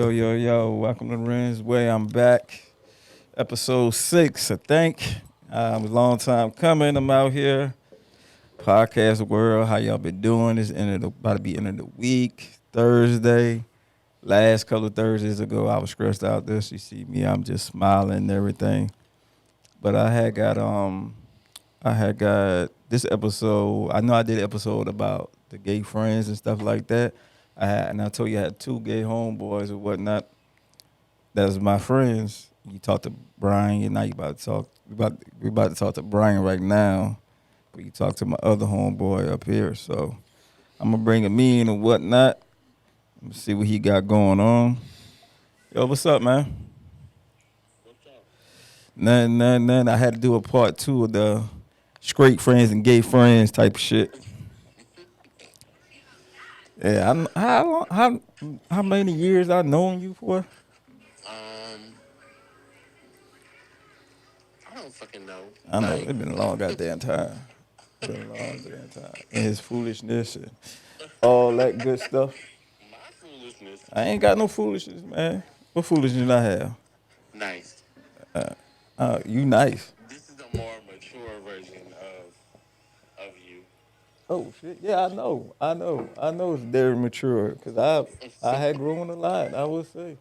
Yo, welcome to Ren's Way. I'm back. Episode 6, I think. It was a long time coming. I'm out here. Podcast world, how y'all been doing? It's about to be end of the week. Thursday. Last couple of Thursdays ago, I was stressed out this. You see me, I'm just smiling and everything. But I had got this episode. I know I did an episode about the gay friends and stuff like that. And I told you I had two gay homeboys or whatnot. That's my friends. You talk to Brian, and now you about to talk. We about to talk to Brian right now. But you talk to my other homeboy up here. So I'm gonna bring him in and whatnot. Let me see what he got going on. Yo, what's up, man? Nothing. I had to do a part two of the straight friends and gay friends type of shit. Yeah, how many years I known you for? Um, I don't fucking know. I know Like, it's been a long goddamn time. Been a long damn time. And his foolishness and all that good stuff. my foolishness. I ain't got no foolishness, man. What foolishness I have? Nice. You nice. This is a more mature version of you. Oh shit, yeah, I know it's very mature because I had grown a lot. I would say,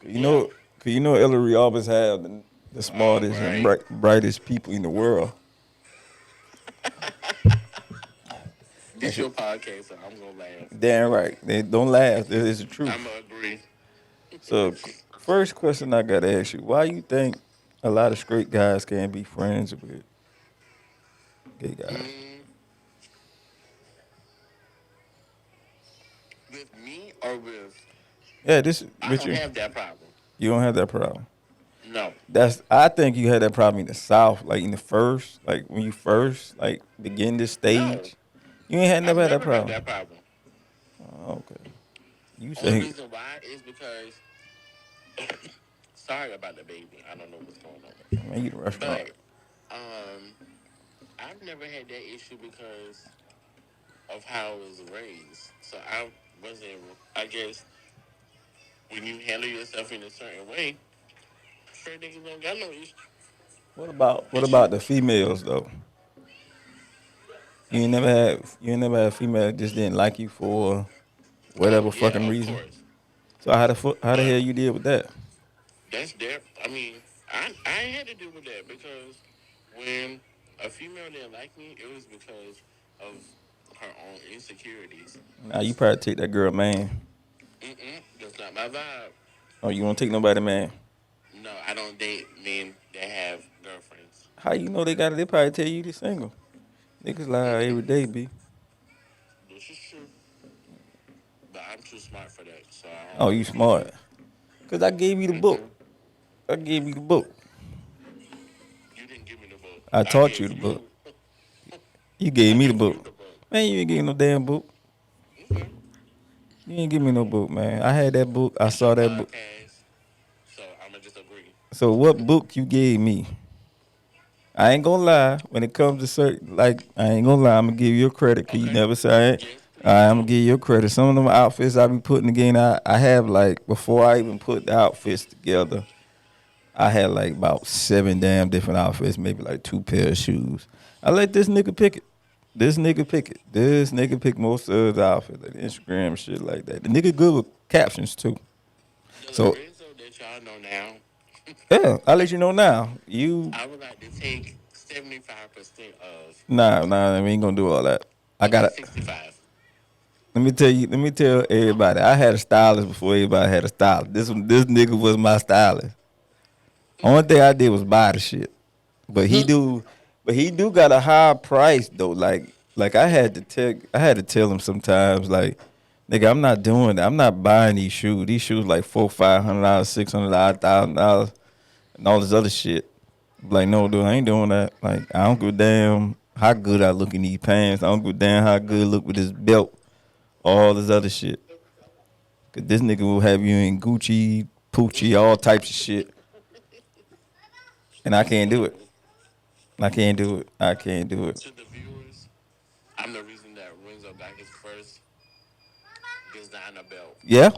you Yeah. know, cause you know, Hillary always have the All smartest and right. brightest people in the world. This your podcast, so I'm gonna laugh. Damn right. They don't laugh. It's the truth. I'm gonna agree. So, first question I gotta ask you: why you think a lot of straight guys can't be friends with gay guys? Mm, with me or with Yeah, this I with don't you. have that problem. You don't have that problem. No. I think you had that problem in the South, like in the first, like when you first like begin this No. stage. You ain't had I've never had that never had problem. that problem. Oh, okay. You Only say, reason why is because sorry about the baby. I don't know what's going on. man, you the restaurant. But um I've never had that issue because of how I was raised. So I wasn't, I guess, when you handle yourself in a certain way, straight niggas don't got no What about issue. the females though? You ain't never had a female that just didn't like you for Oh, whatever yeah, fucking of reason. course. So how the hell But you deal with that? that's their, I mean, I ain't had to deal with that because when a female didn't like me, it was because of her own insecurities. Now you probably take that girl, man. That's not my vibe. Oh, you won't take nobody, man. No, I don't date men that have girlfriends. How you know they got it? They probably tell you they single. Niggas lie every day, b. This is true. But I'm too smart for that, so I Oh, don't you really give smart. Cause I gave you the book. a. I gave you the book. You didn't give me the book. I I taught you gave the book. you. You gave I me the gave you book. the book. Man, you ain't give me no damn book. Okay. You ain't give me no book, man. I had that book. I It's your saw that book. podcast, so I'ma just agree. So what book you gave me? I ain't gonna lie. When it comes to certain, like, I ain't gonna lie. I'm gonna give you a credit because you Okay. never say I ain't. Yes, please I'm gonna do. give you a credit. Some of them outfits I be putting again, I have like before I even put the outfits together, I had like about 7 damn different outfits, maybe like 2 pair of shoes. I let this nigga pick it. This nigga pick it. This nigga pick most of the outfits, like Instagram shit like that. The nigga good with captions too. The So Lorenzo that y'all know now, yeah, I let you know now. You I would like to take 75% of. nah, we ain't gonna do all that. I Okay, gotta 65. let me tell everybody. I had a stylist before everybody had a stylist. This nigga was my stylist. Only thing I did was buy the shit. But he do got a high price though. Like I had to tell him sometimes like, nigga, I'm not doing that. I'm not buying these shoes. These shoes like $400, $500, $600, $1,000, and all this other shit. Like, no, dude, I ain't doing that. Like, I don't give a damn how good I look in these pants. I don't give a damn how good I look with this belt. All this other shit. Cause this nigga will have you in Gucci, Poochie, all types of shit, and I can't do it. I can't do it. I can't do it. To the viewers, I'm the reason that Renzo got his first designer belt. Yeah,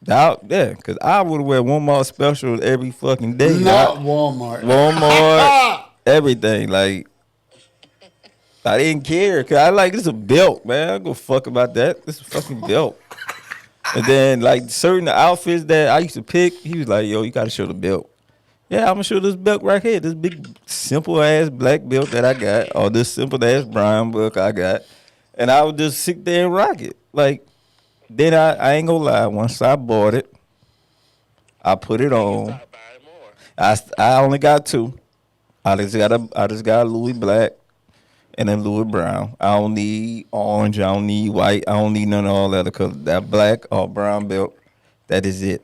Yeah, cause I would wear Walmart special every fucking day. Not Walmart. Walmart, everything. Like I didn't care, cause I like this a belt, man. I don't go fuck about that. This is a fucking belt. And then like certain outfits that I used to pick, he was like, "Yo, you gotta show the belt." Yeah, I'm gonna show this belt right here. This big simple ass black belt that I got, or this simple ass brown belt I got, and I would just sit there and rock it. Like then I ain't gonna lie. Once I bought it, I put it Then you on. start buying more. I only got two. I just got a Louis black and a Louis brown. I don't need orange. I don't need white. I don't need none of all that other color. That black or brown belt, that is it.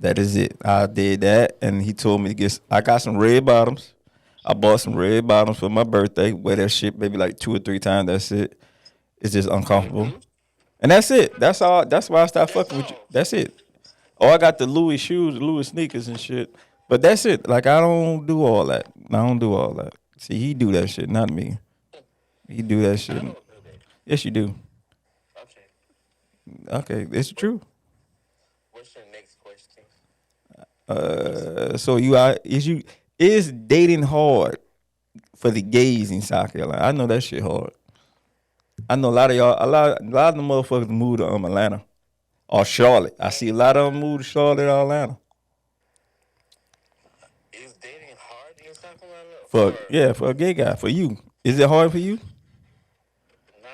That is it. I did that, and he told me to get. I got some red bottoms. I bought some red bottoms for my birthday. Wear that shit maybe like 2 or 3 times. That's it. It's just uncomfortable, Mm-hmm. and that's it. That's all. That's why I stopped That's fucking with you. all. That's it. Oh, I got the Louis shoes, Louis sneakers and shit. But that's it. Like I don't do all that. I don't do all that. See, he do that shit, not me. He do that I shit. don't do that. Yes, you do. Okay. Okay, it's true. What's your next question? So you are is dating hard for the gays in South Carolina? I know that shit hard. I know a lot of y'all, a lot of the motherfuckers moved to Atlanta or Charlotte. I see a lot of them move to Charlotte or Atlanta. Is dating hard in South Carolina? For yeah, for a gay guy, for you, is it hard for you, Not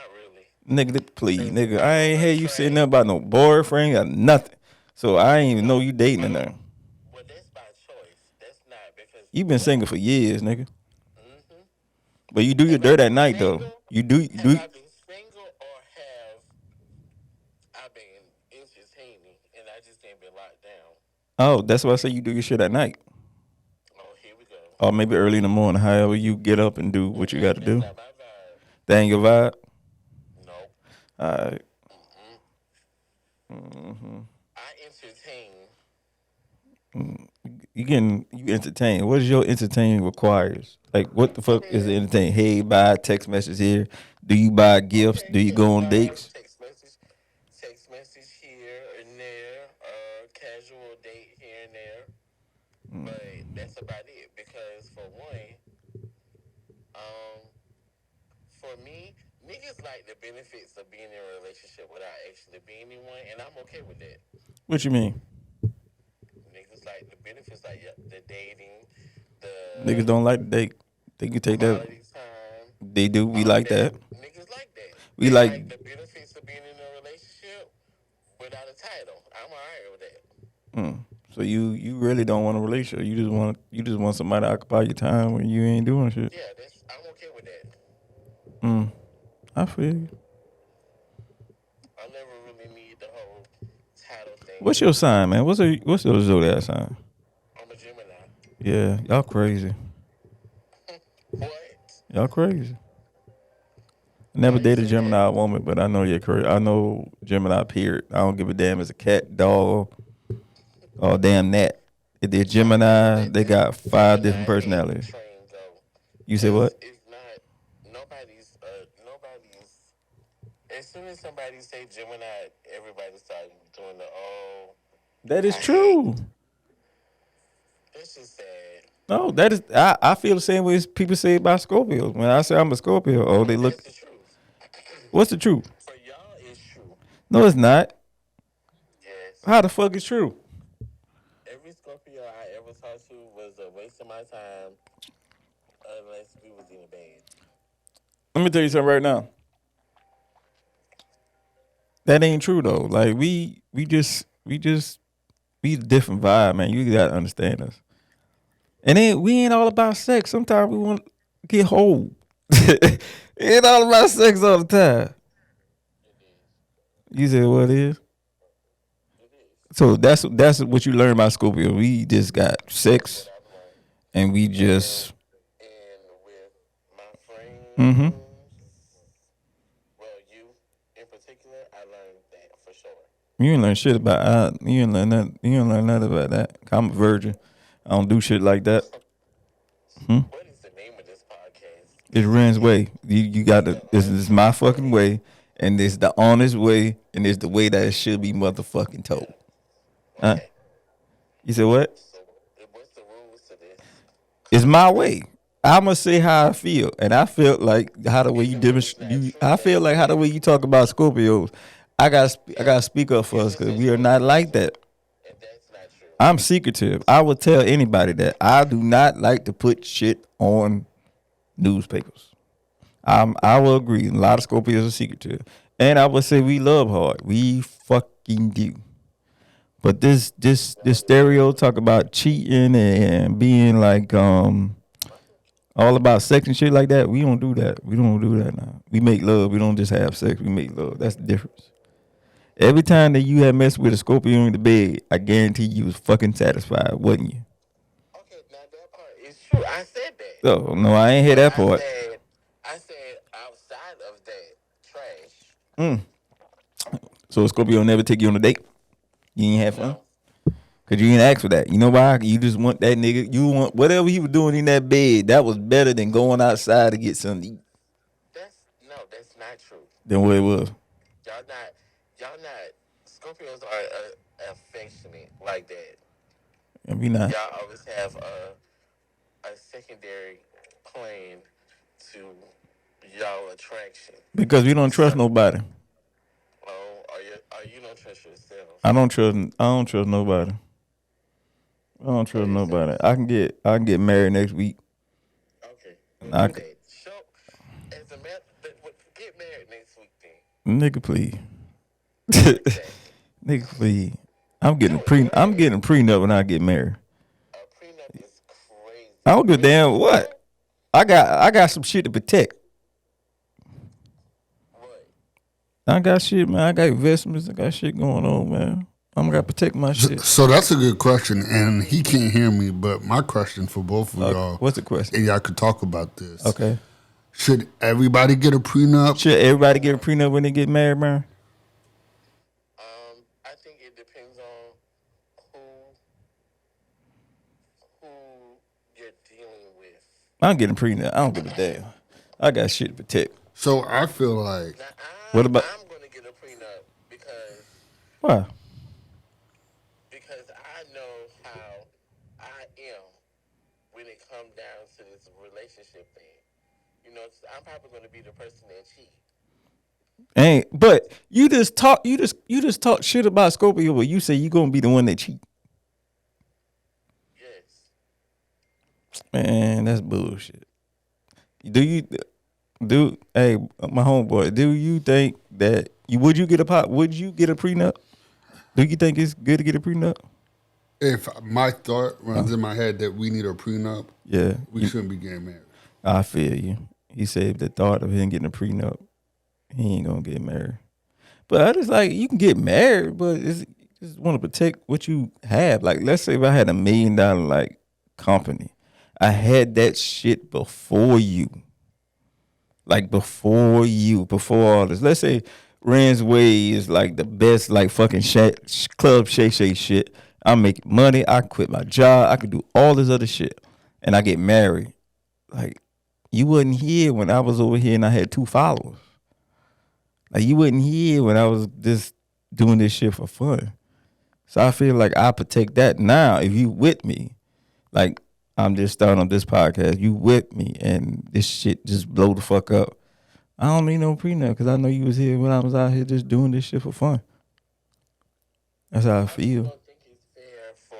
really. nigga? Please, Because nigga, I I don't ain't hear like you saying nothing trash. about no boyfriend or nothing. So I ain't even know you dating in there. Well, that's by choice. That's not because You been what? single for years, nigga. Mm-hmm. But you do your Have I dirt at been night though. single? You do Have do. I been single or have I been entertaining and I just ain't been locked down? Oh, that's why I say you do your shit at night. Oh, here we go. Or maybe early in the morning, however you get up and do what you got to That's do. not my vibe. That ain't your vibe. Nope. All right. Mm-mm. Mm-hmm. I entertain. You entertain. What is your entertaining requires? Like what the fuck is the Man, entertain? Hey, buy a text message here. Do you buy gifts? okay, Do you go text on vibe, dates? text message here and there, casual date here and there. But that's about it. Because for one, um, for me, niggas like the benefits of being in a relationship without actually being in one, and I'm okay with that. What you mean? Niggas like the benefits, like the dating, Niggas the don't like to date. They can take that. quality time, They do. We all of like that. that. Niggas like that. We They like. like the benefits of being in a relationship without a title. I'm alright with that. Mm. So you really don't want a relationship. You just want somebody to occupy your time when you ain't doing shit. Yeah, I'm okay with that. Mm. I feel you. I never really need the whole title What's thing. your sign, man? What's your zodiac sign? I'm a Gemini. Yeah, y'all crazy. What? Y'all crazy. Never Why you dated a say that? Gemini woman, but I know you're crazy. I know Gemini period. I don't give a damn as a cat, dog, or damn gnat. If they're I'm gonna Gemini, let they this got 5 different Gemini hating personalities. train go, You say cause what? it's not nobody's. As soon as somebody say Gemini, everybody start doing the That is I hate. true. That's just sad. No, that is. I feel the same way as people say about Scorpios. When I say I'm a Scorpio, oh, they That's look. the truth. What's the truth? For y'all, it's true. No, it's not. Yes. How the fuck is true? Every Scorpio I ever talked to was a waste of my time unless we was in a bed. Let me tell you something right now. That ain't true though. Like we a different vibe, man. You gotta understand us. And then we ain't all about sex. Sometimes we want to get whole. It ain't all about sex all the time. It is. You said what it is? It is. So that's what you learn about Scorpio. We just got That's what sex I've learned. and we And just with my mm-hmm. friends, well, you in particular, I learned that for sure. You ain't learn shit about you ain't learn nothing. You ain't learn nothing about that. I'm a virgin. I don't do shit like that. Hmm? What is the name of this podcast? It's Ren's way. You got to. This is my fucking way, and it's the honest way, and it's the way that it should be motherfucking told. Huh? Okay. You said what? So, what's the rules to this? It's my way. I'ma say how I feel, and I feel like how the way you Even when it's demonstrate. not You, true, I feel that's like how the weird. way you talk about Scorpios. I Yeah. gotta speak up for You us just because said we you are want to not be like true, that. and that's not true. I'm secretive. I would tell anybody that I do not like to put shit on newspapers. I will agree. A lot of Scorpios are secretive, and I would say we love hard. We fucking do. But this stereo talk about cheating and being like all about sex and shit like that. We don't do that. We don't do that now. We make love. We don't just have sex. We make love. That's the difference. Every time that you had messed with a Scorpio in the bed, I guarantee you was fucking satisfied, wasn't you? Okay, now that part is true. I said that, Oh no, I ain't hear but that part. I said outside of that trash. Mm. So a Scorpio never take you on a date. You ain't have fun. No, Cause you ain't ask for that. You know why? You just want that nigga. You want whatever he was doing in that bed. That was better than going outside to get something to eat. that's not true. Than what it was. Y'all not, y'all not. Scorpios are affectionate like that. And we not. Y'all always have a secondary plan to y'all attraction. Because we don't So, trust nobody. oh, are you don't trust yourself? I don't trust. I don't trust nobody. I don't Or trust yourself? nobody. I can get married next week. Okay, well I do c- that. Show as a man. Get married next week then. nigga please. Exactly. Nigga please. Do it. Go I'm ahead. getting a prenup when I get married. A prenup is I crazy. don't give a When you damn do what. that, I got some shit to protect. what? I got shit, man. I got investments. I got shit going on, man. I'm gonna protect my shit. So that's a good question, and he can't hear me. But my question for both of y'all, What's the question? and y'all could talk about this. Okay. Should everybody get a prenup? Should everybody get a prenup when they get married, man? I think it depends on who who you're dealing with. I'm getting a prenup. I don't give a damn. I got shit to protect. So I feel like Now What about I'm gonna get a prenup why? because I know how I am when it comes down to this relationship thing. You know, I'm probably gonna be the person that cheat. Ain't but you just talk shit about Scorpio, but you say you gonna be the one that cheat. Yes. Man, that's bullshit. Do you do hey my homeboy, do you think that you would you get a prenup? Do you think it's good to get a prenup? if my thought runs in my head that we need a prenup, Yeah. we shouldn't be getting married. I feel you. He said the thought of him getting a prenup, he ain't gonna get married. But I just like you can get married, but it's just want to protect what you have. Like let's say if I had $1 million like company, I had that shit before you. Like before all this. Let's say Rand's Way is like the best like fucking club Shay shit. I'm making money. I quit my job. I could do all this other shit, and I get married. Like you wasn't here when I was over here and I had 2 followers. Like you wasn't here when I was just doing this shit for fun. So I feel like I protect that now. If you with me, like I'm just starting on this podcast, you with me, and this shit just blow the fuck up. I don't need no prenup because I know you was here when I was out here just doing this shit for fun. That's how I I just feel. don't think it's fair for.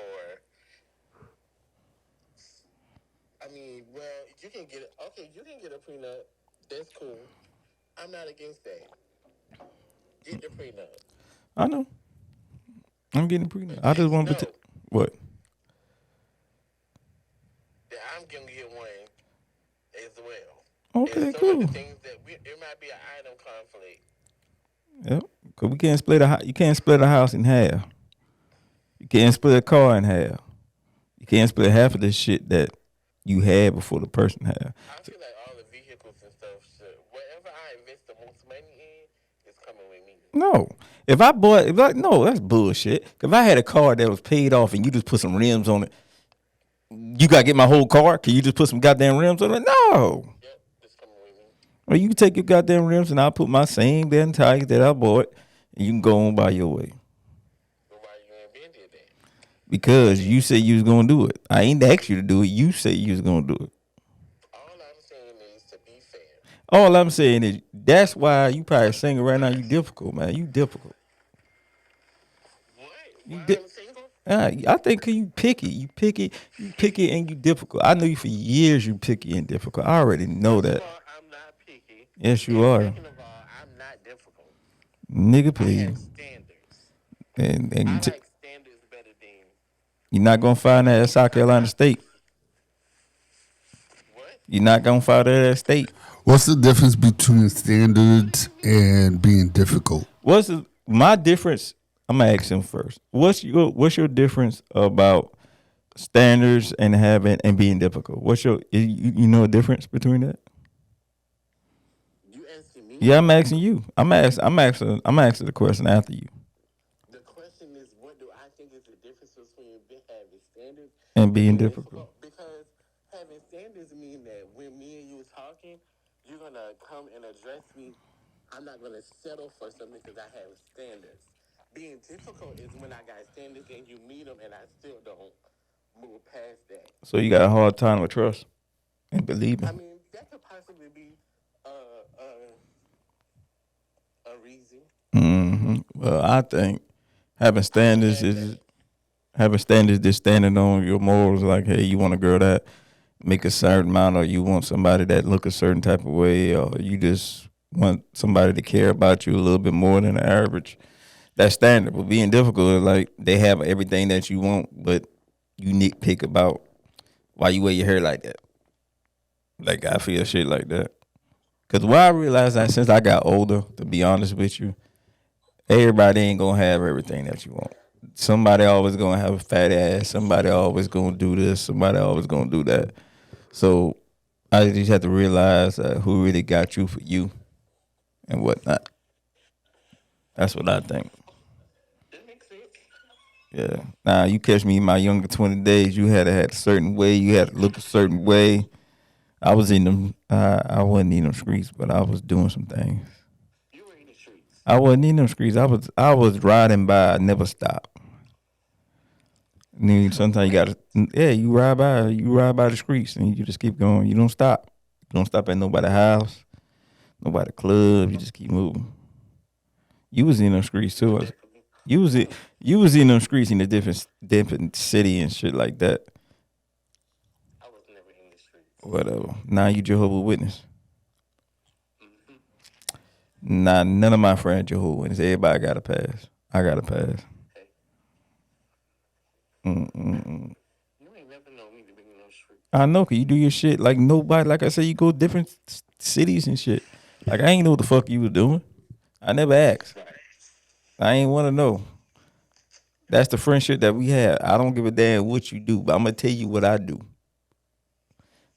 I mean, well, you can get okay. You can get a prenup. That's cool. I'm not against that. Get the prenup. I know. I'm getting a prenup. But I just just want to know protect what? that I'm gonna get one as well. And Okay, some of the cool. things that it might be an item conflict. Yep. Cause we can't split you can't split a house in half. You can't split a car in half. You can't split half of the shit that you had before the person had. I feel like all the vehicles and stuff should whatever I invest the most money in is coming with me. No. If I bought, if I, no, that's bullshit. If I had a car that was paid off and you just put some rims on it, you gotta get my whole car. Can you just put some goddamn rims on it? No. Yep, it's coming with me. Or you can take your goddamn rims and I'll put my same damn tires that I bought and you can go on by your way. But why you ain't been did that? Because you said you was gonna do it. I ain't asked you to do it. You said you was gonna do it. All I'm saying is to be fair. All I'm saying is that's why you probably singing right now. You difficult, man. You difficult. What? You Why di- I'm single? I think 'cause you picky. You picky, and you difficult. I know you for years. You picky and difficult. I already know First of that. all, I'm not picky. Yes, you And are, second of all, I'm not difficult. nigga. I have Please, standards. I and like standards better than you're not gonna find that at South I'm Carolina not State. what? You're not gonna find that at State. What's the difference between standards and being difficult? My difference? I'm gonna ask him first. What's your difference about standards and having and being difficult? What's you know a difference between that? You asking me? Yeah, I'm asking you. I'm asking the question after you The question is, what do I think is the difference between having standards and and being being difficult. difficult? Because having standards mean that when me and you talking, you're gonna come and address me. I'm not gonna settle for something because I have standards. Being difficult is when I got standards and you meet them and I still don't move past that. So you got a hard time with trust and I believing. mean, that could possibly be a reason. Well, I think having I don't standards have is that. having standards just standing on your morals. Like, hey, you want a girl that make a certain amount, or you want somebody that look a certain type of way, or you just want somebody to care about you a little bit more than the average. That's standard. But being difficult is like they have everything that you want, but you nitpick about why you wear your hair like that. Like I feel shit like that. Cause why I realized that since I got older, to be honest with you, everybody ain't gonna have everything that you want. Somebody always gonna have a fat ass. Somebody always gonna do this. Somebody always gonna do that. So I just have to realize who really got you for you and whatnot. That's what I think. That makes sense. Yeah. Now you catch me in my younger 20 days. You had to have a certain way. You had to look a certain way. I was in them. I wasn't in them streets, but I was doing some things. You were in the streets. I wasn't in them streets. I was riding by. I never stopped. And then sometimes you What? gotta, yeah, you ride by the streets, and you just keep going. You don't stop. You don't stop at nobody's house, nobody club. You just keep moving. You was in them streets You too. definitely. You was it. You was in them streets in a different city and shit like that. I was never in the streets. Whatever. Now you Jehovah Witness. Hmm. Nah, none of my friends Jehovah Witness. Everybody got a pass. I got a pass. Hey, Mm-mm-mm. you ain't never know me to be in no streets. I know, cause you do your shit like nobody. Like I said, you go different cities and shit. Like I ain't know what the fuck you was doing. I never asked. Right. I ain't want to know. That's the friendship that we have. I don't give a damn what you do, but I'm gonna tell you what I do.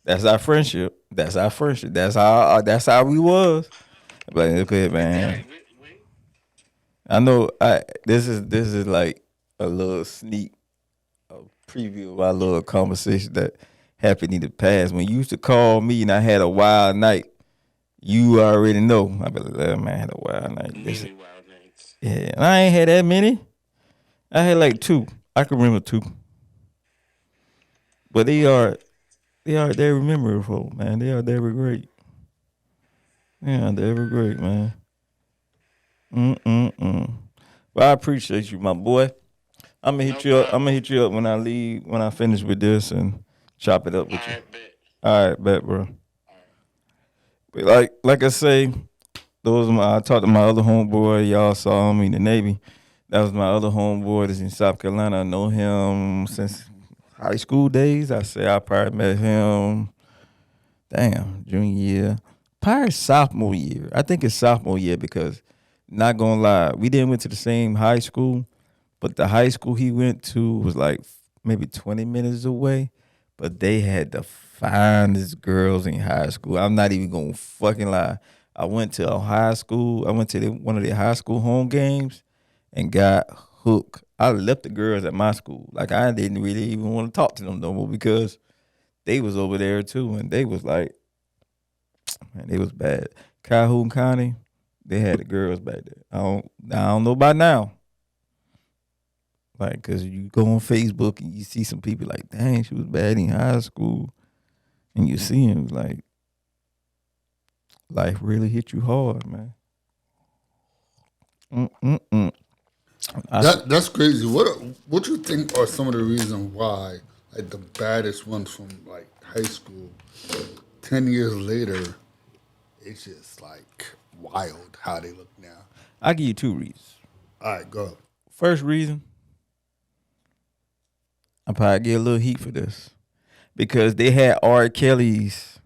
That's our friendship. That's our friendship. That's how we was. But okay, man. Right. Wait. I know. This is like a little sneak preview of our little conversation that happened in the past. When you used to call me and I had a wild night, you already know. I be like, man, I had a wild night. Listen, Many wild nights. yeah, and I ain't had that many. I had like two. I can remember two, but Okay. they're memorable, man. They were great. Yeah, they were great, man. Mm. But I appreciate you, my boy. I'm gonna No hit you up. I'm gonna problem. hit you up when I leave, when I finish with this, and chop it up All with you. right, bet. All right, bet, bro. All right. But like I say, I talked to my other homeboy. Y'all saw him in the Navy. That was my other homeboy that's in South Carolina. I know him since high school days. I say I probably met him, damn, junior year. Probably sophomore year. I think it's sophomore year because, not gonna lie, we didn't went to the same high school, but the high school he went to was like maybe 20 minutes away. But they had the finest girls in high school. I'm not even gonna fucking lie. I went to a high school. I went to one of the high school home games and got hooked. I left the girls at my school. Like I didn't really even want to talk to them no more because they was over there too, and they was like Man, it was bad. Calhoun County, they had the girls back there. I don't know about now. Like, cause you go on Facebook and you see some people like, dang, she was bad in high school, and you see him like, life really hit you hard, man. Mm-mm-mm. I see. That's crazy. What you think are some of the reasons why like the baddest ones from like high school, 10 years later, it's just like wild how they look now. I give you two reasons. All right, go. First reason, I probably get a little heat for this because they had R. Kelly's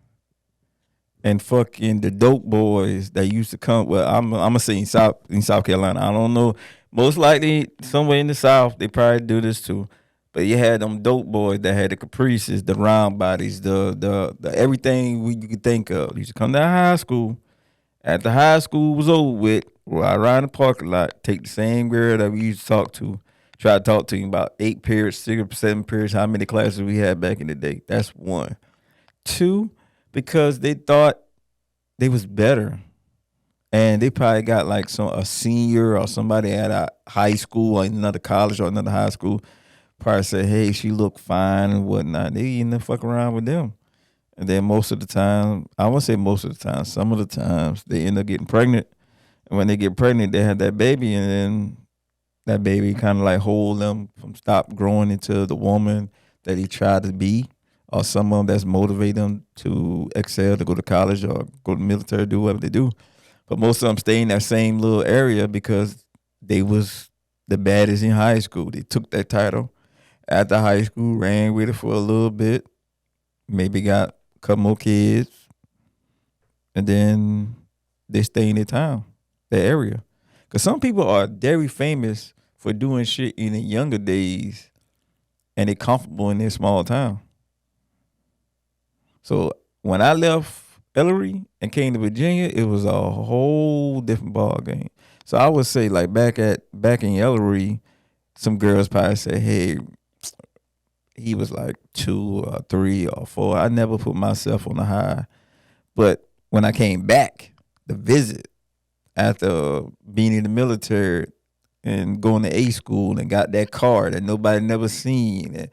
and fucking the dope boys that used to come. Well, I'm gonna say in South Carolina. I don't know. Most likely somewhere in the South they probably do this too. But you had them dope boys that had the caprices, the round bodies, the everything you could think of. They used to come to high school. After high school was over with, ride around the parking lot, take the same girl that we used to talk to, try to talk to him about 8 periods, 6 or 7 periods, how many classes we had back in the day. That's one. Two, because they thought they was better. And they probably got like a senior or somebody at a high school or another college or another high school probably said, hey, she look fine and whatnot. They end up fuck around with them. And then most of the time, I won't say most of the time, some of the times they end up getting pregnant. And when they get pregnant, they have that baby, and then that baby kind of like hold them from stop growing into the woman that he tried to be, or someone that's motivate them to excel, to go to college or go to the military, do whatever they do. But most of them stay in that same little area because they was the baddest in high school. They took that title after high school, ran with it for a little bit, maybe got a couple more kids, and then they stay in their town, their area. Because some people are very famous for doing shit in the younger days and they comfortable in their small town. So when I left Ellery and came to Virginia, it was a whole different ball game. So I would say like back in Ellery, some girls probably say, hey, he was like 2 or 3 or 4. I never put myself on the high. But when I came back to visit after being in the military and going to A school and got that car that nobody never seen and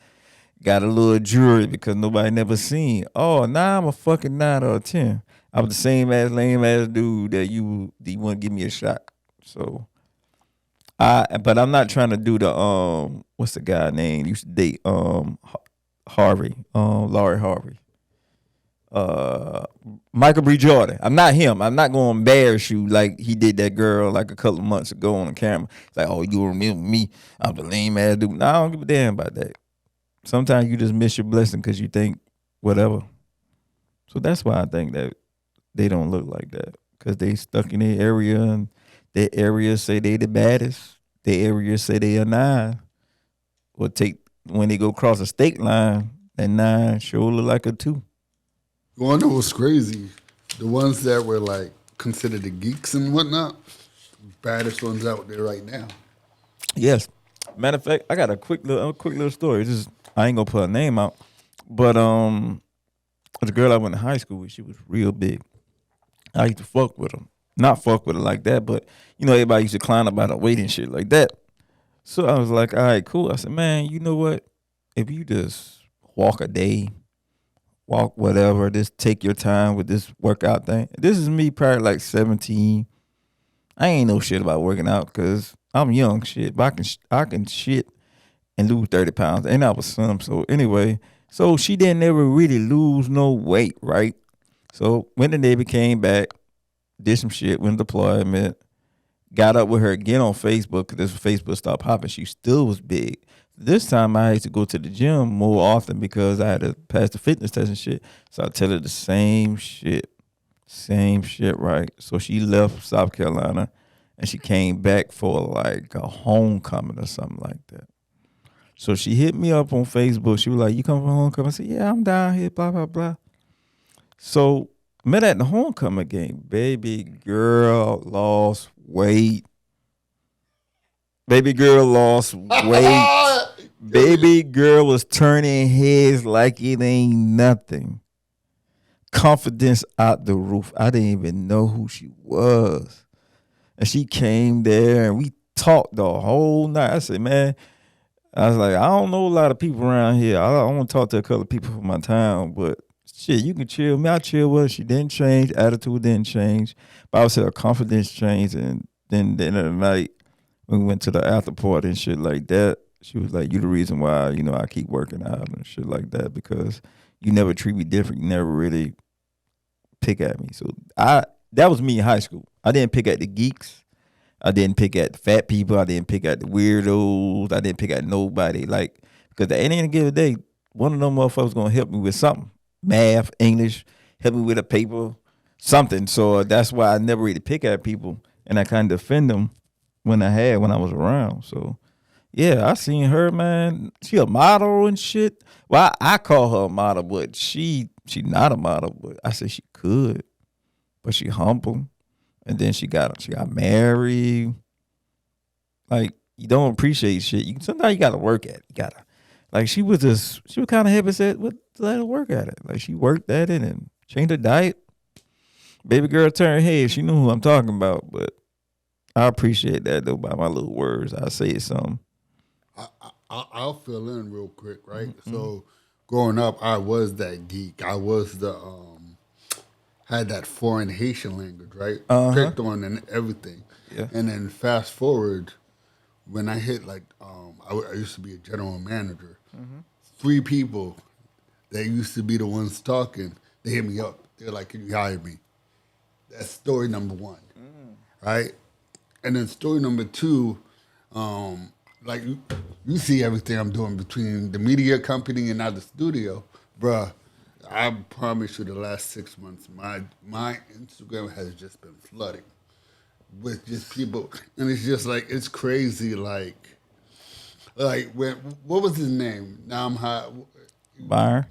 got a little jewelry because nobody never seen. Oh, now I'm a fucking 9 or 10. I was the same ass lame ass dude that you want to give me a shot. So but I'm not trying to do the what's the guy name used to date Harvey Laurie Harvey Michael B. Jordan. I'm not him. I'm not going to embarrass you like he did that girl like a couple of months ago on the camera. It's like, oh, you remember me? I'm the lame ass dude. No, I don't give a damn about that. Sometimes you just miss your blessing because you think whatever. So that's why I think that they don't look like that because they stuck in their area and their area say they the baddest. Their area say they a 9. Or take when they go across a state line, that 9 sure look like a 2. You wanna know what's crazy? The ones that were like considered the geeks and whatnot, baddest ones out there right now. Yes. Matter of fact, I got a quick little story. This is I ain't gonna put her name out, but the girl I went to high school with, she was real big. I used to fuck with her, not fuck with her like that, but you know everybody used to clown about her weight and shit like that. So I was like, all right, cool. I said, man, you know what? If you just walk a day, walk whatever, just take your time with this workout thing. This is me probably like 17. I ain't know shit about working out because I'm young shit, but I can shit and lose 30 pounds. And I was some. So anyway, so she didn't ever really lose no weight, right? So when the Navy came back, did some shit, went to deployment, got up with her again on Facebook because this Facebook stopped popping. She still was big. This time I had to go to the gym more often because I had to pass the fitness test and shit. So I tell her the same shit. Same shit, right? So she left South Carolina and she came back for like a homecoming or something like that. So she hit me up on Facebook. She was like, you come from homecoming? I said, yeah, I'm down here, blah, blah, blah. So met at the homecoming game. Baby girl lost weight. Baby girl lost weight. Baby girl was turning heads like it ain't nothing. confidence out the roof. I didn't even know who she was. And she came there and we talked the whole night. I said, man, I was like, I don't know a lot of people around here. I want to talk to a couple of people from my town, but shit, you can chill. Me, I chill with her. She didn't change. Attitude didn't change. But I would say her confidence changed. And then the end of the night, when we went to the after party and shit like that, she was like, you the reason why, I keep working out and shit like that because you never treat me different. You never really pick at me. So that was me in high school. I didn't pick at the geeks. I didn't pick at the fat people. I didn't pick at the weirdos. I didn't pick at nobody. Like, because at any given day, one of them motherfuckers gonna help me with something. Math, English, help me with a paper, something. So that's why I never really pick at people. And I kind of defend them when I was around. So yeah, I seen her, man. She a model and shit. Well, I call her a model, but she not a model. But I said she could, but she humble. And then she got married. Like you don't appreciate shit. Sometimes you gotta work at it. You gotta like she was kind of heavy set. But let her work at it. Like she worked at it and changed her diet. Baby girl turned head. She knew who I'm talking about. But I appreciate that though by my little words. I say something. I'll fill in real quick, right? Mm-hmm. So growing up, I was that geek. I was the had that foreign Haitian language, right? Picked on and everything. Yeah. And then fast forward, when I hit I used to be a general manager. Mm-hmm. 3 people that used to be the ones talking, they hit me up. They're like, "Can you hire me?" That's story number 1, right? And then story number 2, like you see everything I'm doing between the media company and now the studio, bruh. I promise you, the last 6 months, my Instagram has just been flooding with just people, and it's just like it's crazy. Like when what was his name? Now I'm hot. Byron.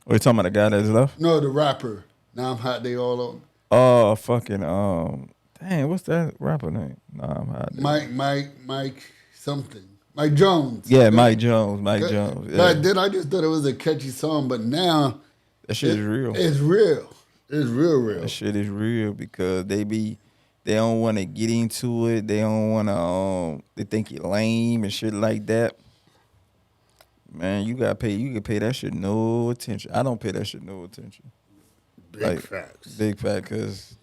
Are you talking about the guy that's left? No, the rapper. Now I'm hot. They all on. Oh, fucking dang, what's that rapper name? Nah, I'm hot. Mike something. Mike Jones. Yeah, Mike Jones. Yeah. Back then, I just thought it was a catchy song, but now that shit is real. It's real. It's real. That shit is real because they don't want to get into it. They don't want to. They think you're lame and shit like that. Man, you can pay that shit no attention. I don't pay that shit no attention. Big facts. Big fact, cause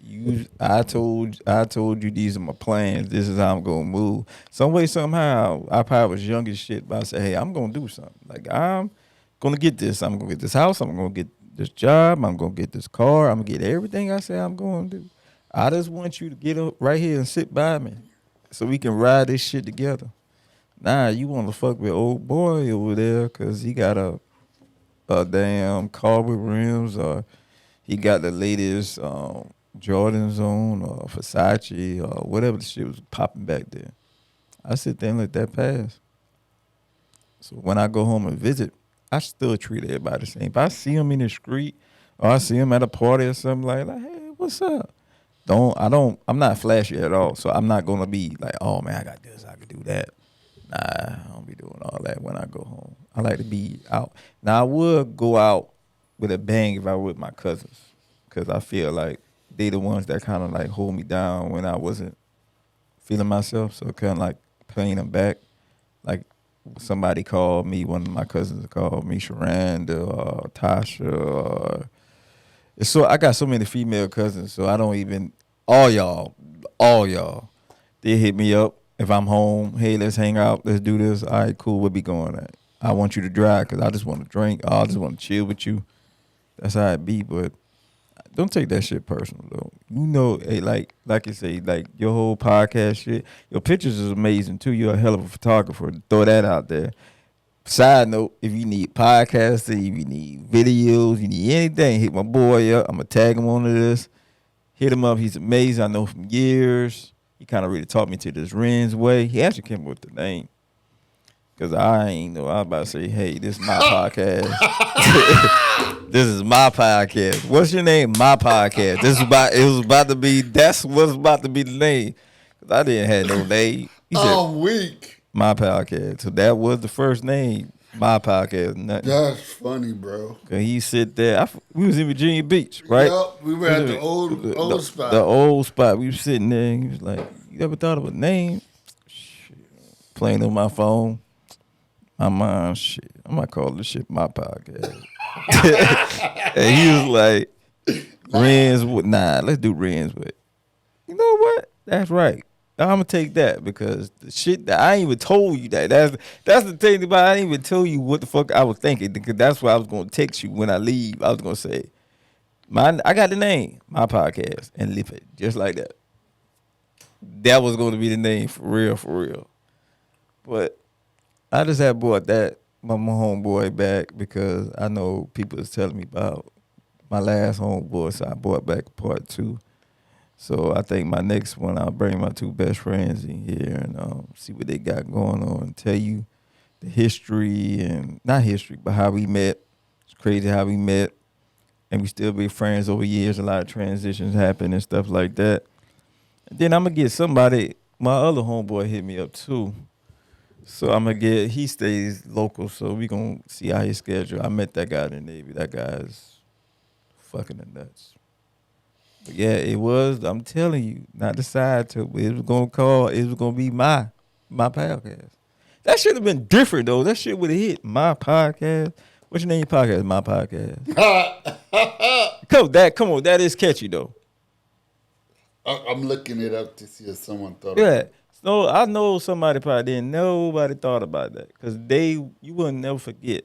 I told you these are my plans. This is how I'm gonna move. Some way, somehow, I probably was young as shit, but I said, hey, I'm gonna do something. Like I'm gonna get this. I'm gonna get this house. I'm gonna get this job. I'm gonna get this car. I'm gonna get everything I say I'm gonna do. I just want you to get up right here and sit by me, so we can ride this shit together. Nah, you want to fuck with old boy over there, cause he got a damn car with rims or. He got the latest Jordans on or Versace or whatever the shit was popping back there. I sit there and let that pass. So when I go home and visit, I still treat everybody the same. If I see him in the street or I see him at a party or something like, hey, what's up? I'm not flashy at all. So I'm not gonna be like, oh man, I got this, I can do that. Nah, I don't be doing all that when I go home. I like to be out. Now I would go out with a bang if I were with my cousins, because I feel like they the ones that kind of like hold me down when I wasn't feeling myself. So kind of like playing them back. Like somebody called me, one of my cousins called me, Sharanda or Tasha. So I got so many female cousins, so I don't even, all y'all, they hit me up if I'm home. Hey, let's hang out. Let's do this. All right, cool. Where we going at? I want you to drive because I just want to drink. I just want to chill with you. That's how it be, but don't take that shit personal though. You know, hey, like you say, like your whole podcast shit, your pictures is amazing too. You're a hell of a photographer. Throw that out there. Side note, if you need podcasting, if you need videos, you need anything, hit my boy up. I'm gonna tag him onto this. Hit him up. He's amazing. I know from years. He kind of really taught me to this Ren's way. He actually came up with the name. Cause I ain't know. I was about to say, hey, this is my podcast. This is my podcast. What's your name? My podcast. That's what's about to be the name. Cause I didn't have no name. He said, weak. My podcast. So that was the first name. My podcast, nothing. That's funny, bro. Cause he sit there. We was in Virginia Beach, right? Yup, we were Was at the it- old the spot. old spot. We was sitting there. And he was like, "You ever thought of a name?" Shit. Playing on my phone. My mind, shit. I'm gonna call this shit my podcast. And he was like, "Ren's with nah. Let's do Ren's with." You know what? That's right. I'm gonna take that because the shit that I ain't even told you that. That's the thing about I ain't even tell you what the fuck I was thinking because that's what I was gonna text you when I leave. I was gonna say I got the name, my podcast, and leave it just like that. That was gonna be the name for real, for real. But I just had brought that my homeboy back because I know people is telling me about my last homeboy, so I brought back part two. So I think my next one, I'll bring my two best friends in here and see what they got going on and tell you the history and not history, but how we met. It's crazy how we met, and we still be friends over years. A lot of transitions happen and stuff like that. And then I'm gonna get somebody. My other homeboy hit me up too, so I'm gonna get. He stays local, so we gonna see how his schedule. I met that guy in the Navy. That guy's fucking the nuts. But yeah, it was. I'm telling you, not the side to. It was gonna call. It was gonna be my podcast. That should have been different though. That shit would have hit my podcast. What's your name? Your podcast? My podcast. Come on. That is catchy though. I'm looking it up to see if someone thought of Yeah. it. So I know somebody probably didn't. Nobody thought about that because you wouldn't never forget.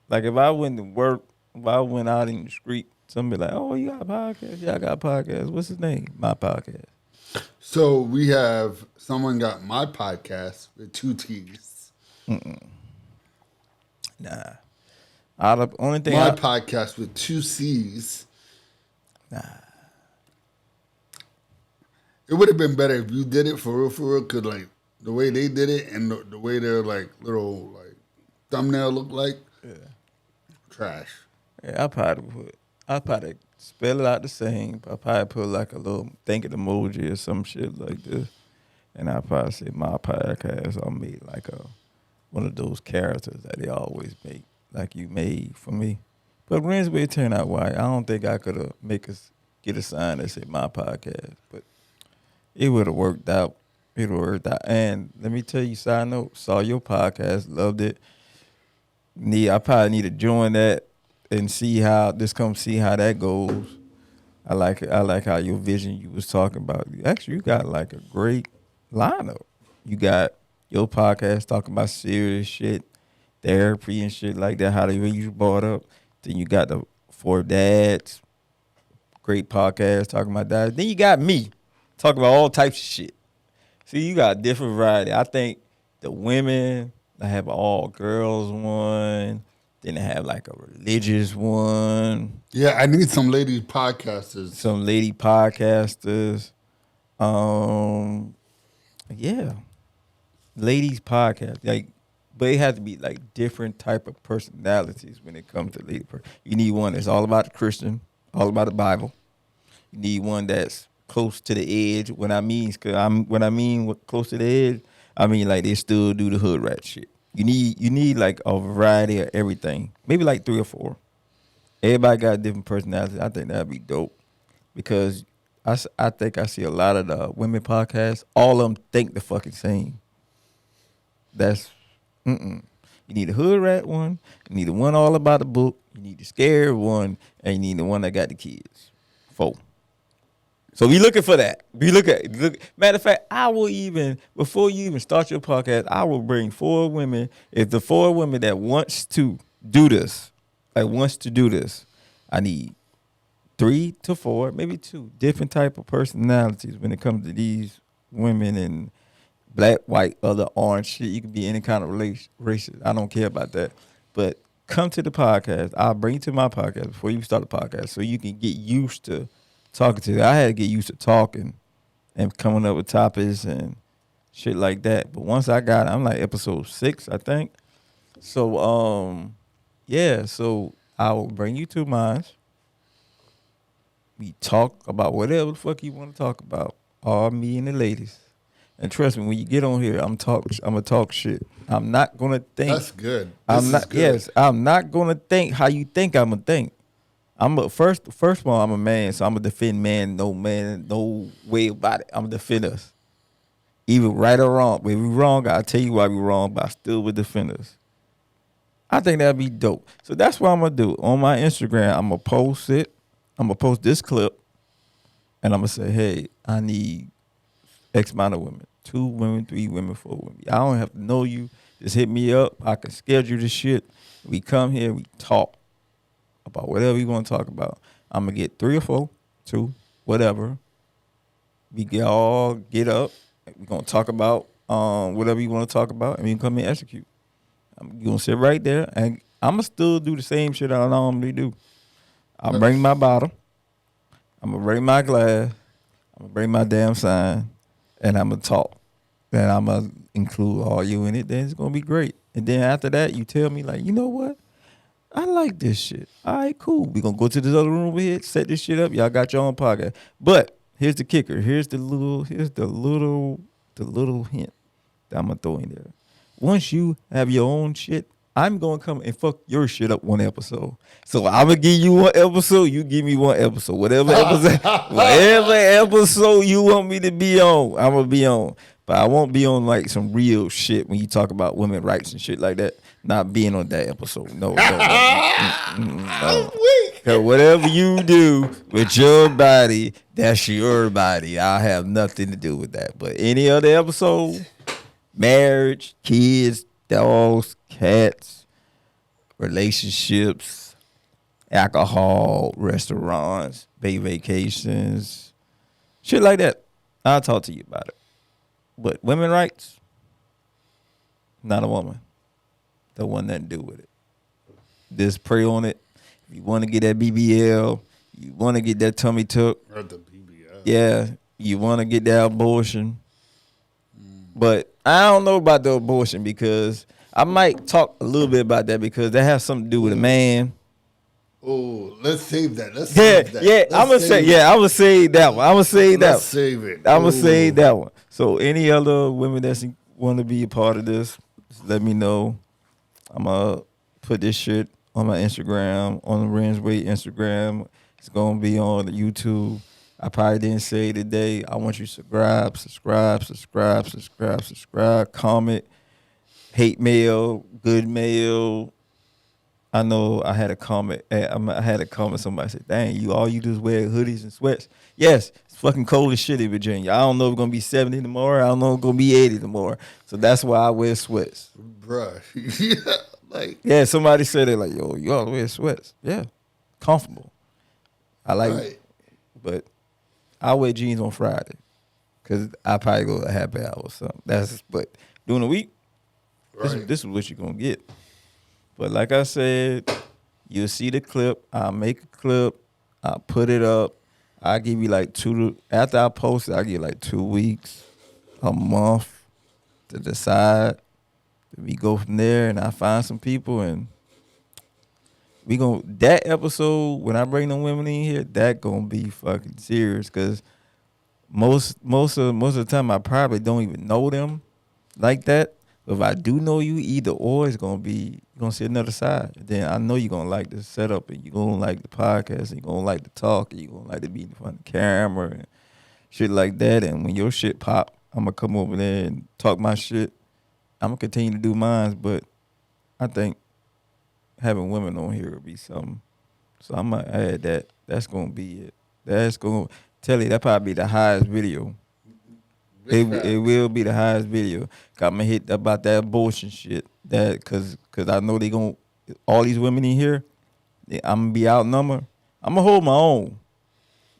Like if I went to work, if I went out in the street, somebody like, "Oh, you got a podcast? Yeah, I got a podcast. What's his name? My podcast." So we have someone got my podcast with two T's. Nah. Out of only thing My podcast with two C's. nah. It would have been better if you did it for real, cause like the way they did it and the way their like little like thumbnail looked like, trash. Yeah, I probably spell it out the same. I probably put like a little thinking emoji or some shit like this. And I probably say my podcast. I made like one of those characters that they always make, like you made for me. But Rinsby turned out white. I don't think I could have make us get a sign that said my podcast. But it would have worked out. It would have worked out. And let me tell you, side note, saw your podcast, loved it. I probably need to join that and see how that goes. I like it. I like how your vision you was talking about. Actually, you got like a great lineup. You got your podcast talking about serious shit, therapy and shit like that. How they you brought up. Then you got the Four Dads, great podcast talking about that. Then you got me talking about all types of shit. See, you got different variety. I think the women, I have all girls one. Then they have like a religious one. Yeah, I need some lady podcasters. Some lady podcasters. Yeah. Ladies podcast. Like, but it has to be like different type of personalities when it comes to lady. You need one that's all about the Christian, all about the Bible. You need one that's close to the edge. When I mean close to the edge, I mean like they still do the hood rat shit. You need like a variety of everything. Maybe like 3 or 4. Everybody got different personalities. I think that'd be dope because I think I see a lot of the women podcasts. All of them think the fucking same. That's You need a hood rat one. You need the one all about the book. You need the scared one, and you need the one that got the kids. 4. So we looking for that. Matter of fact, I will even before you even start your podcast, I will bring 4 women. If the 4 women that wants to do this, I need 3 to 4, maybe 2 different type of personalities when it comes to these women and black, white, other orange shit. You can be any kind of race. I don't care about that. But come to the podcast. I'll bring you to my podcast before you start the podcast so you can get used to talking to. I had to get used to talking and coming up with topics and shit like that. But once I got it, I'm like episode 6, I think. So yeah, so I will bring you to mine. We talk about whatever the fuck you want to talk about. All me and the ladies. And trust me, when you get on here, I'm gonna talk shit. I'm not gonna think. That's good. I'm This is not. good. Yes, I'm not gonna think how you think I'm gonna think. I'm a first of all, I'm a man, so I'm gonna defend man, no way about it. I'm gonna defend us. Either right or wrong. If we wrong, I'll tell you why we wrong, but I still would defend us. I think that'd be dope. So that's what I'm gonna do. On my Instagram, I'm gonna post it. I'm gonna post this clip and I'm gonna say, hey, I need X amount of women. 2 women, 3 women, 4 women. I don't have to know you. Just hit me up. I can schedule this shit. We come here, we talk about whatever you want to talk about. I'm gonna get 3 or 4, 2, whatever. We get up. We're gonna talk about whatever you want to talk about, and we can come and execute. You gonna sit right there, and I'm gonna still do the same shit I normally do. I'll bring my bottle. I'm gonna bring my glass. I'm gonna bring my damn sign, and I'm gonna talk. Then I'm gonna include all you in it. Then it's gonna be great. And then after that, you tell me like, you know what? I like this shit. All right, cool. We gonna go to this other room over here, set this shit up. Y'all got your own podcast. But here's the kicker. Here's the little hint that I'm gonna throw in there. Once you have your own shit, I'm gonna come and fuck your shit up one episode. So I'm gonna give you one episode, you give me one episode. Whatever episode you want me to be on, I'm gonna be on. But I won't be on like some real shit when you talk about women rights and shit like that. Not being on that episode. No. I'm weak. Cause whatever you do with your body, that's your body. I have nothing to do with that. But any other episode, marriage, kids, dogs, cats, relationships, alcohol, restaurants, bay vacations, shit like that. I'll talk to you about it. But women rights, not a woman. Don't want nothing to do with it. Just pray on it. If you want to get that BBL, you want to get that tummy tuck. Or the BBL. Yeah, you want to get that abortion. But I don't know about the abortion because I might talk a little bit about that because that has something to do with a man. Oh, let's save that. Let's Yeah, save that. yeah. I'm gonna say that one. I'm gonna say that. Let's save it. I'm gonna say Ooh. that one. So any other women that want to be a part of this, just let me know. I'm gonna put this shit on my Instagram, on the Ren's Way Instagram. It's gonna be on the YouTube. I probably didn't say it today. I want you to subscribe, comment, hate mail, good mail. I know I had a comment. I had a comment. Somebody said, "Dang, all you do is wear hoodies and sweats." Yes, it's fucking cold as shit in Virginia. I don't know if it's gonna be 70 tomorrow. I don't know if it's gonna be 80 tomorrow. So that's why I wear sweats. Bruh. Yeah, like. Yeah, somebody said it like, "Yo, you all wear sweats." Yeah, comfortable. I like, Right. but I wear jeans on Friday because I probably go to a happy hour or something. But during the week, Right. this is what you're gonna get. But like I said, you'll see the clip. I'll make a clip. I'll put it up. I'll give you like after I post it, I'll give like 2 weeks, a month to decide. We go from there and I find some people and that episode, when I bring them women in here, that gonna be fucking serious because most of the time I probably don't even know them like that. If I do know you, either or, it's gonna be you're gonna see another side. Then I know you're gonna like the setup, and you're gonna like the podcast, and you're gonna like the talk, and you're gonna like to be in front of the camera and shit like that. And when your shit pop, I'm gonna come over there and talk my shit. I'm gonna continue to do mine, but I think having women on here will be something. So I'm gonna add that. That's gonna be it. That's gonna tell you that probably be the highest video. It will be the highest video. I'm gonna hit about that abortion shit. That cause I know they gonna all these women in here. I'm gonna be outnumbered. I'm gonna hold my own.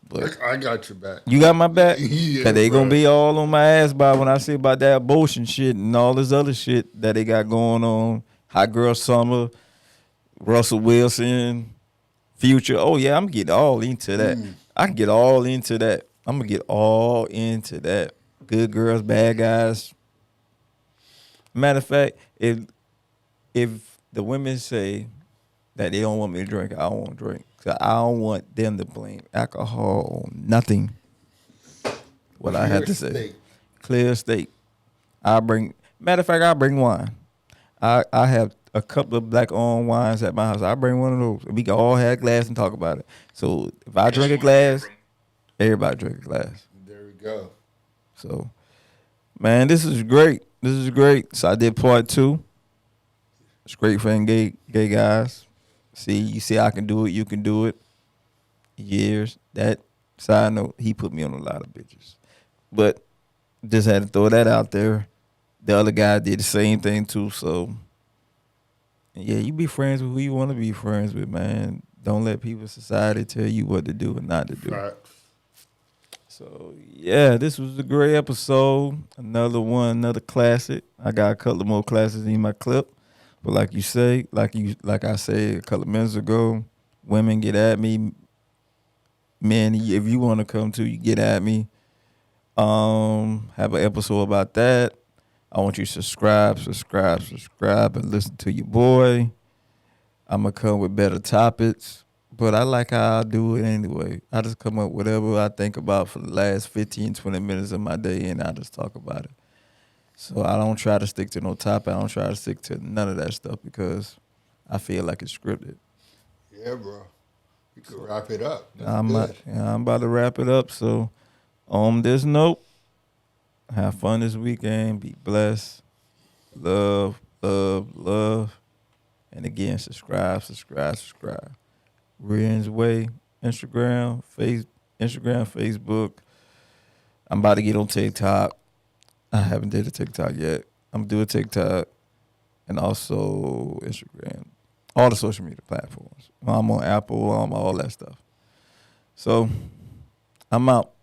But I got your back. you got my back. Yeah, Cause they gonna bruh. be all on my ass by when I say about that abortion shit and all this other shit that they got going on. Hot Girl Summer, Russell Wilson, Future. Oh yeah, I'm getting all into that. I can get all into that. I'm gonna get all into that. Good girls, bad guys. Matter of fact, if the women say that they don't want me to drink, I don't want to drink. Cause I don't want them to blame alcohol on nothing. What I have to say. State. clear state. Matter of fact, I bring wine. I have a couple of black owned wines at my house. I bring one of those. We can all have a glass and talk about it. So if I drink a glass, everybody drink a glass. There we go. So, man, this is great. This is great. So I did part 2. It's great for gay guys. You see I can do it, you can do it. Years. That side note, he put me on a lot of bitches. But just had to throw that out there. The other guy did the same thing too. So yeah, you be friends with who you want to be friends with, man. Don't let people society tell you what to do and not to do. Facts. So yeah, this was a great episode. Another one, another classic. I got a couple more classics in my clip. But like you say, like I said a couple of minutes ago, women get at me. Men, if you want to come to, you get at me. Have an episode about that. I want you to subscribe, and listen to your boy. I'm gonna come with better topics, but I like how I do it anyway. I just come up with whatever I think about for the last 15, 20 minutes of my day, and I just talk about it. So I don't try to stick to no topic. I don't try to stick to none of that stuff because I feel like it's scripted. Yeah, bro. You could wrap it up. That's I'm good. about to wrap it up. So on this note, have fun this weekend. Be blessed. Love, love, love. And again, subscribe. Rian's Way, Instagram, Facebook. I'm about to get on TikTok. I haven't did a TikTok yet. I'm gonna do a TikTok and also Instagram. All the social media platforms. I'm on Apple, I'm all that stuff. So I'm out.